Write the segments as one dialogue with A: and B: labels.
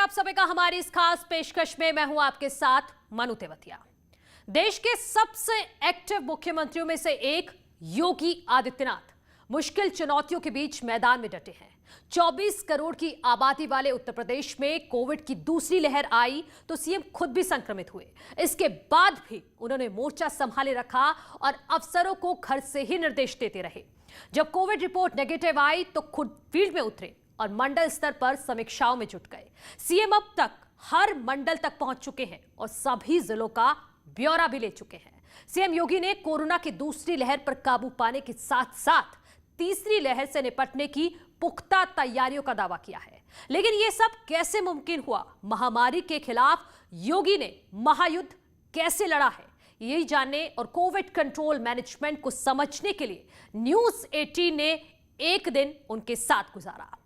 A: आप सभी का हमारी इस खास पेशकश में। मैं हूं आपके साथ मनु तेवतिया। देश के सबसे एक्टिव मुख्यमंत्रियों में से एक योगी आदित्यनाथ मुश्किल चुनौतियों के बीच मैदान में डटे हैं। 24 करोड़ की आबादी वाले उत्तर प्रदेश में कोविड की दूसरी लहर आई तो सीएम खुद भी संक्रमित हुए। इसके बाद भी उन्होंने मोर्चा संभाले रखा और अफसरों को घर से ही निर्देश देते रहे। जब कोविड रिपोर्ट नेगेटिव आई तो खुद फील्ड में उतरे और मंडल स्तर पर समीक्षाओं में जुट गए। सीएम अब तक हर मंडल तक पहुंच चुके हैं और सभी जिलों का ब्यौरा भी ले चुके हैं। सीएम योगी ने कोरोना की दूसरी लहर पर काबू पाने के साथ साथ तीसरी लहर से निपटने की पुख्ता तैयारियों का दावा किया है। लेकिन यह सब कैसे मुमकिन हुआ? महामारी के खिलाफ योगी ने महायुद्ध कैसे लड़ा है, यही जानने और कोविड कंट्रोल मैनेजमेंट को समझने के लिए न्यूज 18 ने एक दिन उनके साथ गुजारा।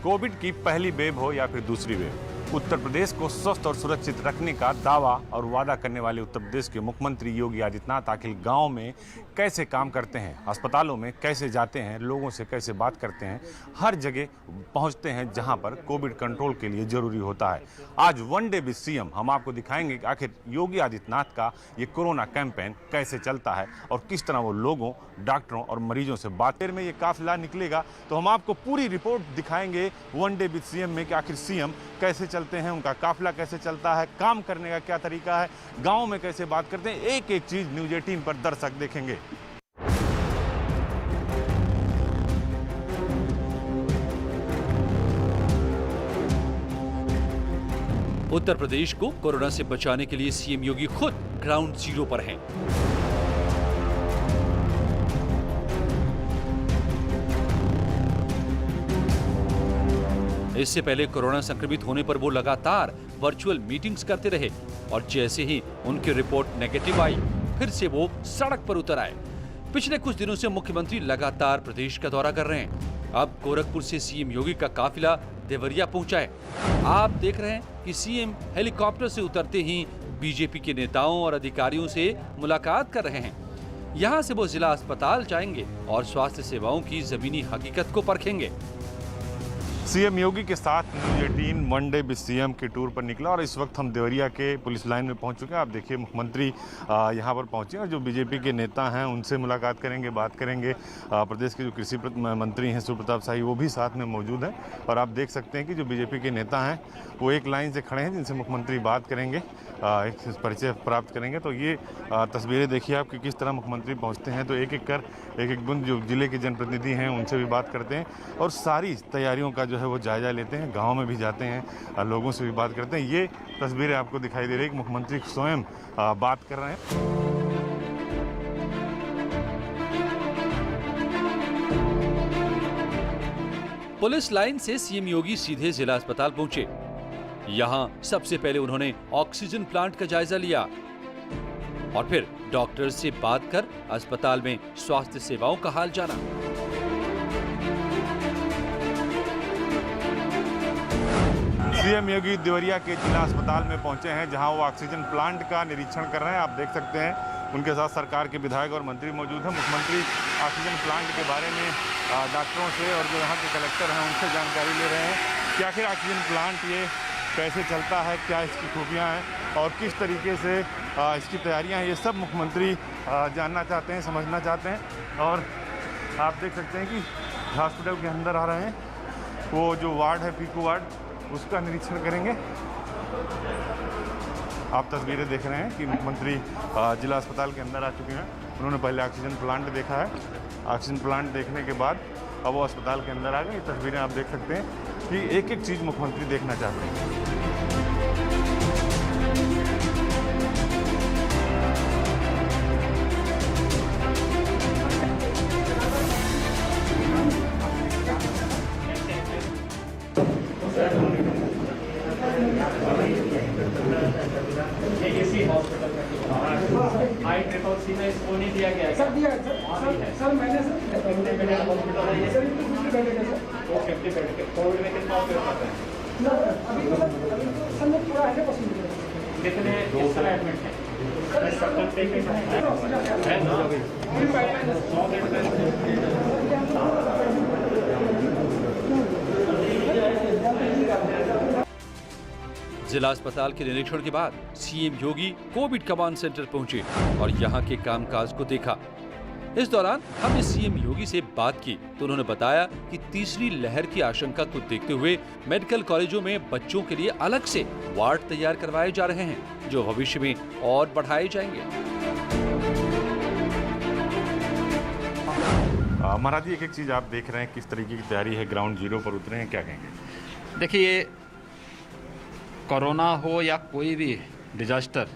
B: कोविड की पहली वेव हो या फिर दूसरी वेव, उत्तर प्रदेश को स्वस्थ और सुरक्षित रखने का दावा और वादा करने वाले उत्तर प्रदेश के मुख्यमंत्री योगी आदित्यनाथ आखिर गांव में कैसे काम करते हैं, अस्पतालों में कैसे जाते हैं, लोगों से कैसे बात करते हैं, हर जगह पहुंचते हैं जहां पर कोविड कंट्रोल के लिए जरूरी होता है। आज वन डे विद सीएम हम आपको दिखाएंगे कि आखिर योगी आदित्यनाथ का ये कोरोना कैंपेन कैसे चलता है और किस तरह वो लोगों, डॉक्टरों और मरीजों से बात में ये काफिला निकलेगा। तो हम आपको पूरी रिपोर्ट दिखाएंगे वन डे विद सीएम में कि आखिर सीएम कैसे चलते हैं, उनका काफिला कैसे चलता है, काम करने का क्या तरीका है, गांव में कैसे बात करते हैं, एक एक चीज न्यूज 18 पर दर्शक देखेंगे।
C: उत्तर प्रदेश को कोरोना से बचाने के लिए सीएम योगी खुद ग्राउंड जीरो पर हैं। इससे पहले कोरोना संक्रमित होने पर वो लगातार वर्चुअल मीटिंग्स करते रहे और जैसे ही उनकी रिपोर्ट नेगेटिव आई फिर से वो सड़क पर उतर आए। पिछले कुछ दिनों से मुख्यमंत्री लगातार प्रदेश का दौरा कर रहे हैं। अब गोरखपुर से सीएम योगी का काफिला देवरिया पहुंचा है। आप देख रहे हैं कि सीएम हेलीकॉप्टर से उतरते ही बीजेपी के नेताओं और अधिकारियों से मुलाकात कर रहे हैं। यहां से वो जिला अस्पताल जाएंगे और स्वास्थ्य सेवाओं की जमीनी हकीकत को परखेंगे।
B: सीएम योगी के साथ news 18 one day with CM के टूर पर निकला और इस वक्त हम देवरिया के पुलिस लाइन में पहुंच चुके हैं। आप देखिए मुख्यमंत्री यहां पर पहुंचे और जो बीजेपी के नेता हैं उनसे मुलाकात करेंगे, बात करेंगे। प्रदेश के जो कृषि मंत्री हैं सुप्रताप शाही वो भी साथ में मौजूद हैं और आप देख सकते हैं कि जो बीजेपी के नेता हैं वो एक लाइन से खड़े हैं जिनसे मुख्यमंत्री बात करेंगे, एक परिचय प्राप्त करेंगे। तो ये तस्वीरें देखिए आप कि किस तरह मुख्यमंत्री पहुँचते हैं। तो एक एक कर एक बुंद जो जिले के जनप्रतिनिधि हैं उनसे भी बात करते हैं और सारी तैयारियों का जो है वो जायजा लेते हैं, गांव में भी जाते हैं, लोगों से भी बात करते हैं। ये तस्वीरें आपको दिखाई दे रही है कि मुख्यमंत्री स्वयं बात कर रहे हैं।
C: पुलिस लाइन से सीएम योगी सीधे जिला अस्पताल पहुंचे। यहां सबसे पहले उन्होंने ऑक्सीजन प्लांट का जायजा लिया और फिर डॉक्टर से बात कर अस्पताल में स्वास्थ्य सेवाओं का हाल जाना।
B: सीएम योगी देवरिया के जिला अस्पताल में पहुंचे हैं जहां वो ऑक्सीजन प्लांट का निरीक्षण कर रहे हैं। आप देख सकते हैं उनके साथ सरकार के विधायक और मंत्री मौजूद हैं। मुख्यमंत्री ऑक्सीजन प्लांट के बारे में डॉक्टरों से और जो यहाँ के कलेक्टर हैं उनसे जानकारी ले रहे हैं कि आखिर ऑक्सीजन प्लांट ये कैसे चलता है, क्या इसकी खूबियाँ हैं और किस तरीके से इसकी तैयारियाँ हैं, ये सब मुख्यमंत्री जानना चाहते हैं, समझना चाहते हैं। और आप देख सकते हैं कि हॉस्पिटल के अंदर आ रहे हैं, वो जो वार्ड है पीकू वार्ड उसका निरीक्षण करेंगे। आप तस्वीरें देख रहे हैं कि मुख्यमंत्री जिला अस्पताल के अंदर आ चुके हैं। उन्होंने पहले ऑक्सीजन प्लांट देखा है, ऑक्सीजन प्लांट देखने के बाद अब वो अस्पताल के अंदर आ गए। ये तस्वीरें आप देख सकते हैं कि एक एक चीज़ मुख्यमंत्री देखना चाहते हैं।
D: आई ट्रिपल सी में इसको नहीं दिया गया है
E: सर, दिया सर मैंने सर
D: 50 बेड का हॉस्पिटल है ये
E: सर 50 बेड है सर।
D: वो 50 बेड के कोविड में कितना ऑपरेट करते हैं?
E: अभी तो सर में पूरा 100%
D: कितने इस समय एडमिट हैं? सब पे है ना 100 बेड में
C: जिला अस्पताल के निरीक्षण के बाद सीएम योगी कोविड कमांड सेंटर पहुंचे और यहां के कामकाज को देखा। इस दौरान हमने सीएम योगी से बात की तो उन्होंने बताया कि तीसरी लहर की आशंका को देखते हुए मेडिकल कॉलेजों में बच्चों के लिए अलग से वार्ड तैयार करवाए जा रहे हैं, जो भविष्य में और बढ़ाए जाएंगे।
B: महाराज जी, एक चीज आप देख रहे हैं, किस तरीके की तैयारी है, ग्राउंड जीरो पर उतरे हैं, क्या कहेंगे?
F: देखिए, कोरोना हो या कोई भी डिजास्टर,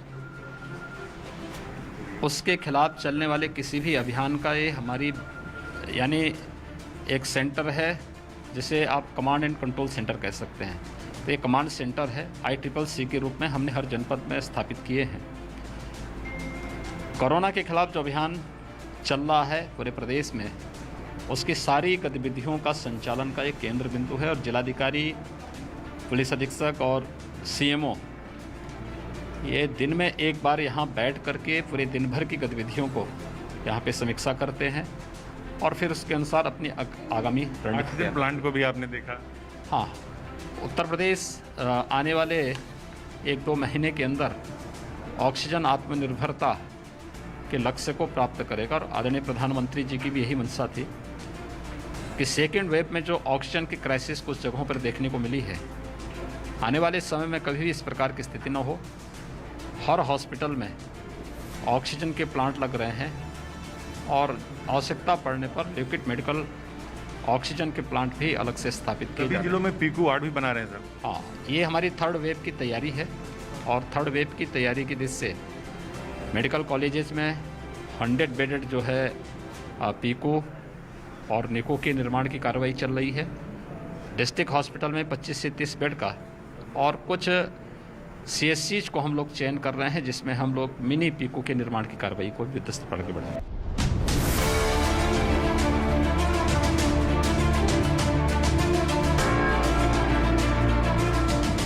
F: उसके खिलाफ चलने वाले किसी भी अभियान का ये हमारी यानी एक सेंटर है, जिसे आप कमांड एंड कंट्रोल सेंटर कह सकते हैं। तो ये कमांड सेंटर है, ICCC के रूप में हमने हर जनपद में स्थापित किए हैं। कोरोना के खिलाफ जो अभियान चल रहा है पूरे प्रदेश में, उसकी सारी गतिविधियों का संचालन का एक केंद्र बिंदु है और जिलाधिकारी, पुलिस अधीक्षक और CMO ये दिन में एक बार यहाँ बैठ करके पूरे दिन भर की गतिविधियों को यहाँ पे समीक्षा करते हैं और फिर उसके अनुसार अपनी आगामी रणनीति।
B: ऑक्सीजन प्लांट को भी आपने देखा?
F: हाँ, उत्तर प्रदेश आने वाले 1-2 महीने के अंदर ऑक्सीजन आत्मनिर्भरता के लक्ष्य को प्राप्त करेगा और आदरणीय प्रधानमंत्री जी की भी यही मंशा थी कि सेकेंड वेव में जो ऑक्सीजन की क्राइसिस कुछ जगहों पर देखने को मिली है, आने वाले समय में कभी भी इस प्रकार की स्थिति न हो। हर हॉस्पिटल में ऑक्सीजन के प्लांट लग रहे हैं और आवश्यकता पड़ने पर लिक्विड मेडिकल ऑक्सीजन के प्लांट भी अलग से स्थापित किए जा रहे हैं।
B: जिलों में पीकू वार्ड भी बना रहे हैं सर?
F: हाँ, ये हमारी थर्ड वेव की तैयारी है और थर्ड वेव की तैयारी की दृष्टि से मेडिकल कॉलेजेस में 100 बेडेड जो है पीकू और निको के निर्माण की कार्रवाई चल रही है। डिस्ट्रिक्ट हॉस्पिटल में 25 से 30 बेड का और कुछ CSCs को हम लोग चयन कर रहे हैं, जिसमें हम लोग मिनी पीकू के निर्माण की कार्रवाई को भी दस्त पड़ के बढ़ाएं।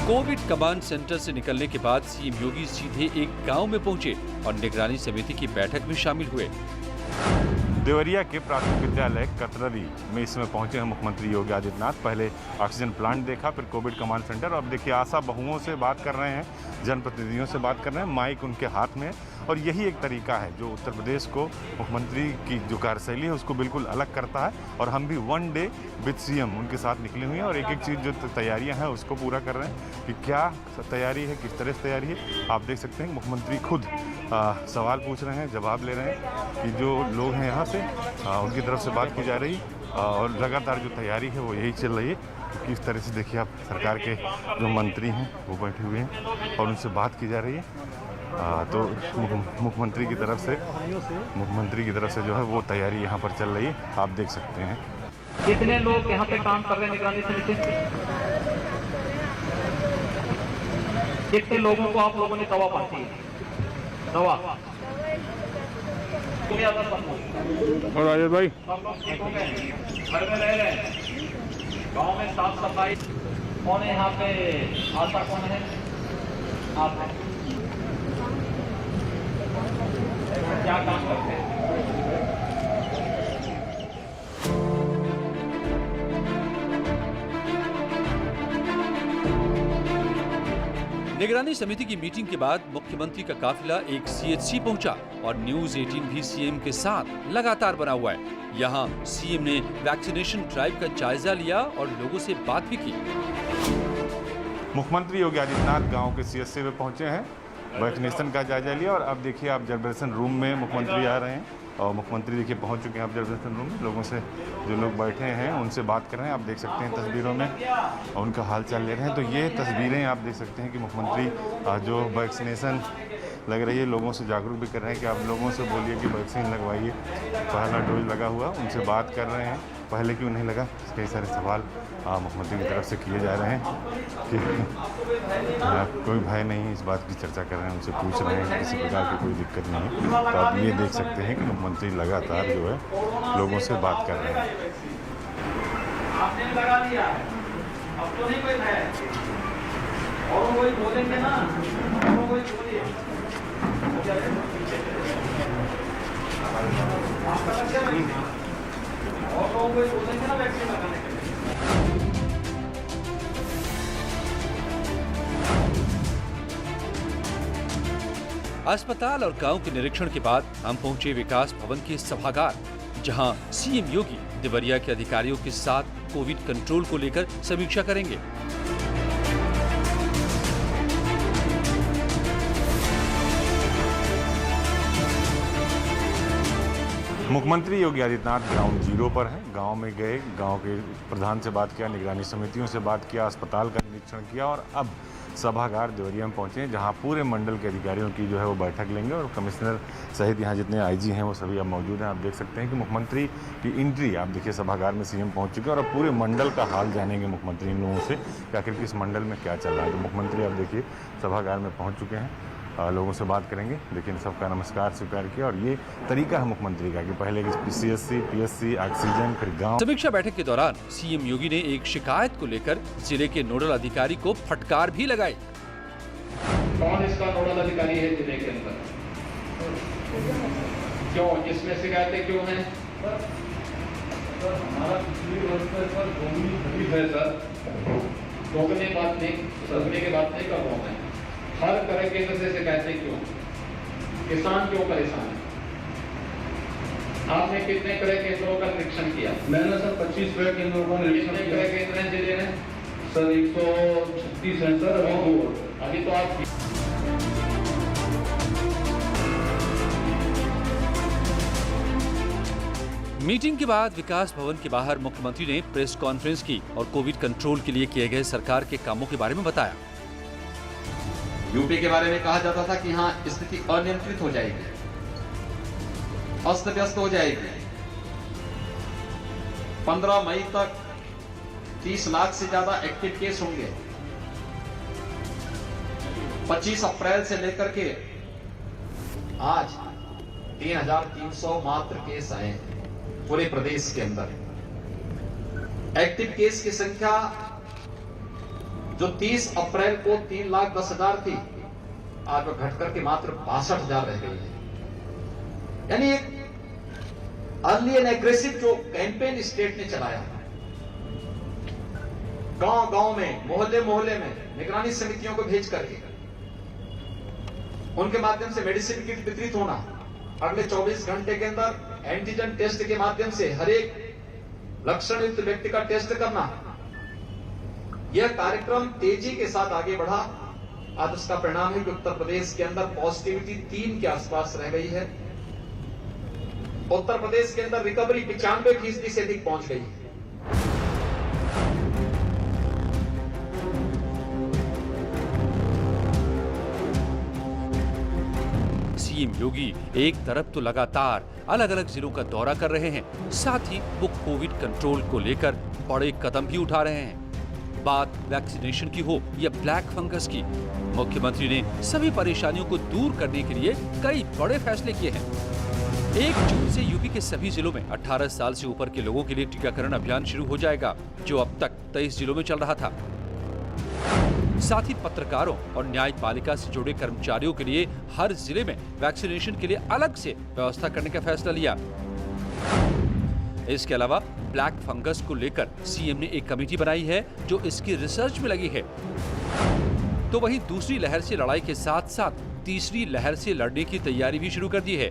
C: कोविड कमांड सेंटर से निकलने के बाद सीएम योगी सीधे एक गांव में पहुंचे और निगरानी समिति की बैठक में शामिल हुए।
B: देवरिया के प्राथमिक विद्यालय कतररी में इस समय पहुंचे हैं मुख्यमंत्री योगी आदित्यनाथ। पहले ऑक्सीजन प्लांट देखा, फिर कोविड कमांड सेंटर। अब देखिए, आशा बहुओं से बात कर रहे हैं, जनप्रतिनिधियों से बात कर रहे हैं, माइक उनके हाथ में। और यही एक तरीका है जो उत्तर प्रदेश को, मुख्यमंत्री की जो कार्यशैली है उसको बिल्कुल अलग करता है। और हम भी वन डे विद CM उनके साथ निकले हुए हैं और एक एक चीज़ जो तैयारियां हैं उसको पूरा कर रहे हैं कि क्या तैयारी है, किस तरह से तैयारी है। आप देख सकते हैं मुख्यमंत्री खुद सवाल पूछ रहे हैं, जवाब ले रहे हैं कि जो लोग हैं यहाँ से उनकी तरफ से बात की जा रही और लगातार जो तैयारी है वो यही चल रही है। किस तरह से देखिए, आप सरकार के जो मंत्री हैं वो बैठे हुए हैं और उनसे बात की जा रही है। तो मुख्यमंत्री की तरफ से जो है वो तैयारी यहाँ पर चल रही है, आप देख सकते हैं।
D: कितने लोग यहाँ पे काम कर रहे हैं निगरानी समिति से? कितने लोगों को आप लोगों ने दवा बांटी है? दवा
B: और राजेश भाई,
D: सब लोग ठीक हो गए, घर में रह रहे हैं, गाँव में साफ सफाई। कौन है यहाँ पे? आशा कौन है? आप हैं। क्या काम करते हैं?
C: निगरानी समिति की मीटिंग के बाद मुख्यमंत्री का काफिला एक CHC पहुंचा और न्यूज 18 भी सीएम के साथ लगातार बना हुआ है। यहां सीएम ने वैक्सीनेशन ड्राइव का जायजा लिया और लोगों से बात भी की।
B: मुख्यमंत्री योगी आदित्यनाथ गांव के CHC में पहुंचे हैं, वैक्सीनेशन का जायजा लिया। और अब देखिए, आप ऑब्जर्वेशन रूम में मुख्यमंत्री आ रहे हैं और मुख्यमंत्री देखिए पहुंच चुके हैं ऑब्जर्वेशन रूम में। लोगों से, जो लोग बैठे हैं उनसे बात कर रहे हैं, आप देख सकते हैं तस्वीरों में, और उनका हाल चाल ले रहे हैं। तो ये तस्वीरें आप देख सकते हैं कि मुख्यमंत्री जो वैक्सीनेशन लग रही है, लोगों से जागरूक भी कर रहे हैं कि आप लोगों से बोलिए कि वैक्सीन लगवाइए, पहला डोज लगा हुआ। उनसे बात कर रहे हैं, पहले क्यों नहीं लगा, कई सारे सवाल मुख्यमंत्री की तरफ से किए जा रहे हैं कि कोई भय नहीं, इस बात की चर्चा कर रहे हैं, उनसे पूछ रहे हैं, किसी प्रकार की कोई दिक्कत नहीं है। तो आप ये देख सकते हैं कि मुख्यमंत्री लगातार जो है लोगों से बात कर रहे हैं।
D: आपने लगा दिया, अब तो नहीं कोई भय, और कोई बोलेंगे ना, और कोई बोलिए। आपका लक्ष्य नहीं है, और कोई बोलेंगे ना वैक्सीन लगाने के लिए।
C: अस्पताल और गांव के निरीक्षण के बाद हम पहुंचे विकास भवन के सभागार, जहां सीएम योगी देवरिया के अधिकारियों के साथ कोविड कंट्रोल को लेकर समीक्षा करेंगे।
B: मुख्यमंत्री योगी आदित्यनाथ ग्राउंड जीरो पर हैं। गांव में गए, गांव के प्रधान से बात किया, निगरानी समितियों से बात किया, अस्पताल का निरीक्षण किया और अब सभागार देवरिया में पहुंचे हैं, जहां पूरे मंडल के अधिकारियों की जो है वो बैठक लेंगे और कमिश्नर सहित यहाँ जितने आईजी हैं वो सभी अब मौजूद हैं। आप देख सकते हैं कि मुख्यमंत्री की एंट्री, आप देखिए सभागार में सीएम पहुँच चुके हैं और अब पूरे मंडल का हाल जानेंगे मुख्यमंत्री इन लोगों से कि आखिर इस मंडल में क्या चल रहा है। तो मुख्यमंत्री आप देखिए सभागार में पहुँच चुके हैं, लोगों से बात करेंगे, लेकिन सबका नमस्कार स्वीकार किया और ये तरीका है मुख्यमंत्री का कि पहले सीएससी, पीएससी, ऑक्सीजन, फिर गांव।
C: समीक्षा बैठक के दौरान सीएम योगी ने एक शिकायत को लेकर जिले के नोडल अधिकारी को फटकार भी लगाई।
D: कौन इसका नोडल अधिकारी है जिले के अंदर? क्यों इसमें शिकायतें क्यों हैं? हमारा पिछली वर्ष पर है सर, रोकने की बात नहीं कर रहा हूं मैं। हर तरह केंद्र से शिकायतें क्यों? किसान क्यों परेशान है? आपने कितने क्रय केंद्रों का निरीक्षण किया?
G: मैंने सर 25 क्रय केंद्रों का निरीक्षण
D: कितने
G: किया।
D: क्रय केंद्र हैं जिले में?
G: सर 136 हैं सर।
D: अभी तो आप
C: मीटिंग के बाद विकास भवन के बाहर मुख्यमंत्री ने प्रेस कॉन्फ्रेंस की और कोविड कंट्रोल के लिए किए गए सरकार के कामों के बारे में बताया।
H: यूपी के बारे में कहा जाता था कि हाँ स्थिति अनियंत्रित हो जाएगी, अस्त व्यस्त हो जाएगी। 15 मई तक 30 लाख से ज्यादा एक्टिव केस होंगे। 25 अप्रैल से लेकर के आज 3,300 मात्र केस आए हैं पूरे प्रदेश के अंदर। एक्टिव केस की संख्या जो 30 अप्रैल को 3,10,000 थी, आज वो घटकर के मात्र 62,000 रह गई है। यानी एक अर्ली एंड एग्रेसिव जो कैंपेन स्टेट ने चलाया, गांव गांव में, मोहल्ले मोहल्ले में निगरानी समितियों को भेज करके उनके माध्यम से मेडिसिन किट वितरित होना, अगले 24 घंटे के अंदर एंटीजन टेस्ट के माध्यम से हर एक लक्षण युक्त व्यक्ति का टेस्ट करना, यह कार्यक्रम तेजी के साथ आगे बढ़ा। आज उसका परिणाम है कि उत्तर प्रदेश के अंदर पॉजिटिविटी 3 के आसपास रह गई है। उत्तर प्रदेश के अंदर रिकवरी 95% से अधिक पहुंच गई है।
C: सीएम योगी एक तरफ तो लगातार अलग अलग जिलों का दौरा कर रहे हैं, साथ ही वो कोविड कंट्रोल को लेकर बड़े कदम भी उठा रहे हैं। बात वैक्सीनेशन की हो या ब्लैक फंगस की, मुख्यमंत्री ने सभी परेशानियों को दूर करने के लिए कई बड़े फैसले किए हैं। 1 जून से यूपी के सभी जिलों में 18 साल से ऊपर के लोगों के लिए टीकाकरण अभियान शुरू हो जाएगा, जो अब तक 23 जिलों में चल रहा था। साथ ही पत्रकारों और न्यायपालिका से जुड़े कर्मचारियों के लिए हर जिले में वैक्सीनेशन के लिए अलग से व्यवस्था करने का फैसला लिया। इसके अलावा ब्लैक फंगस को लेकर सीएम ने एक कमेटी बनाई है जो इसकी रिसर्च में लगी है। तो वहीं दूसरी लहर से लड़ाई के साथ साथ तीसरी लहर से लड़ने की तैयारी भी शुरू कर दी है।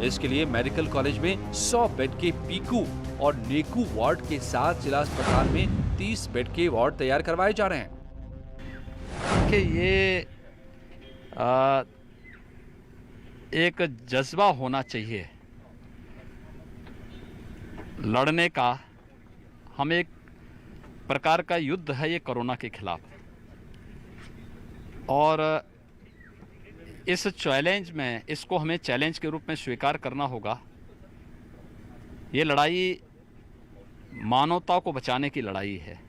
C: इसके लिए मेडिकल कॉलेज में 100 बेड के पीकू और नेकू वार्ड के साथ जिला अस्पताल में 30 बेड के वार्ड तैयार करवाए जा रहे हैं।
F: कि ये एक जज्बा होना चाहिए लड़ने का। हम एक प्रकार का युद्ध है ये कोरोना के खिलाफ, और इस चैलेंज में, इसको हमें चैलेंज के रूप में स्वीकार करना होगा। ये लड़ाई मानवता को बचाने की लड़ाई है।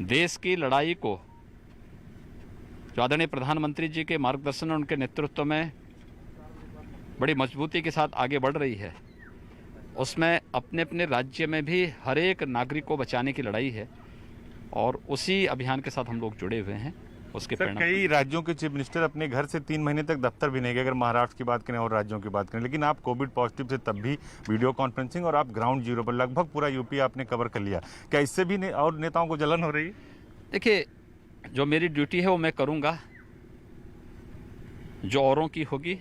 F: देश की लड़ाई को जो आदरणीय प्रधानमंत्री जी के मार्गदर्शन और उनके नेतृत्व में बड़ी मजबूती के साथ आगे बढ़ रही है, उसमें अपने अपने राज्य में भी हर एक नागरिक को बचाने की लड़ाई है, और उसी अभियान के साथ हम लोग जुड़े हुए हैं। उसके
B: सर, कई राज्यों के चीफ मिनिस्टर अपने घर से 3 महीने तक दफ्तर भी नहीं गए, अगर महाराष्ट्र की बात करें और राज्यों की बात करें, लेकिन आप कोविड पॉजिटिव से तब भी वीडियो कॉन्फ्रेंसिंग, और आप ग्राउंड जीरो पर लगभग पूरा यूपी आपने कवर कर लिया। क्या इससे भी और नेताओं को जलन हो रही है?
F: देखिए, जो मेरी ड्यूटी है वो मैं करूंगा, जो औरों की होगी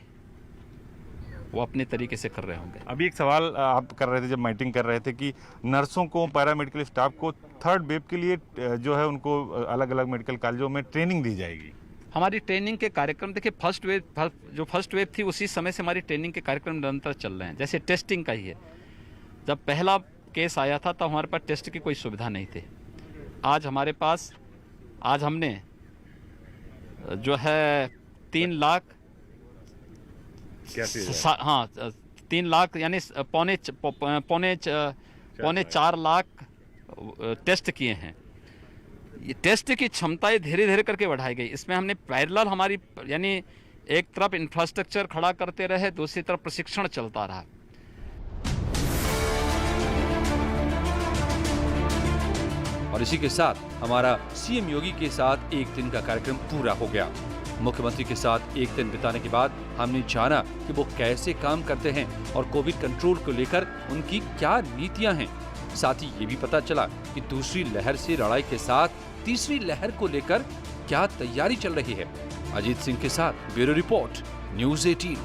F: वो अपने तरीके से कर रहे होंगे।
B: अभी एक सवाल आप कर रहे थे जब मीटिंग कर रहे थे कि नर्सों को, पैरामेडिकल स्टाफ को थर्ड वेव के लिए जो है उनको अलग अलग मेडिकल कॉलेजों में ट्रेनिंग दी जाएगी।
F: हमारी ट्रेनिंग के कार्यक्रम देखिए, फर्स्ट वेव थी उसी समय से हमारी ट्रेनिंग के कार्यक्रम निरंतर चल रहे हैं। जैसे टेस्टिंग का ही है, जब पहला केस आया था तब हमारे पास टेस्ट की कोई सुविधा नहीं थी। आज हमारे पास, आज हमने जो है 3 लाख, हाँ 3 लाख यानी पौने 4 लाख टेस्ट किए हैं। ये टेस्ट की क्षमताएं धीरे धीरे करके बढ़ाई गई। इसमें हमने पैरेलल हमारी, यानी एक तरफ इंफ्रास्ट्रक्चर खड़ा करते रहे, दूसरी तरफ प्रशिक्षण चलता रहा।
C: और इसी के साथ हमारा सीएम योगी के साथ एक दिन का कार्यक्रम पूरा हो गया। मुख्यमंत्री के साथ एक दिन बिताने के बाद हमने जाना कि वो कैसे काम करते हैं और कोविड कंट्रोल को लेकर उनकी क्या नीतियां हैं। साथ ही ये भी पता चला कि दूसरी लहर से लड़ाई के साथ तीसरी लहर को लेकर क्या तैयारी चल रही है। अजीत सिंह के साथ ब्यूरो रिपोर्ट, न्यूज़ 18।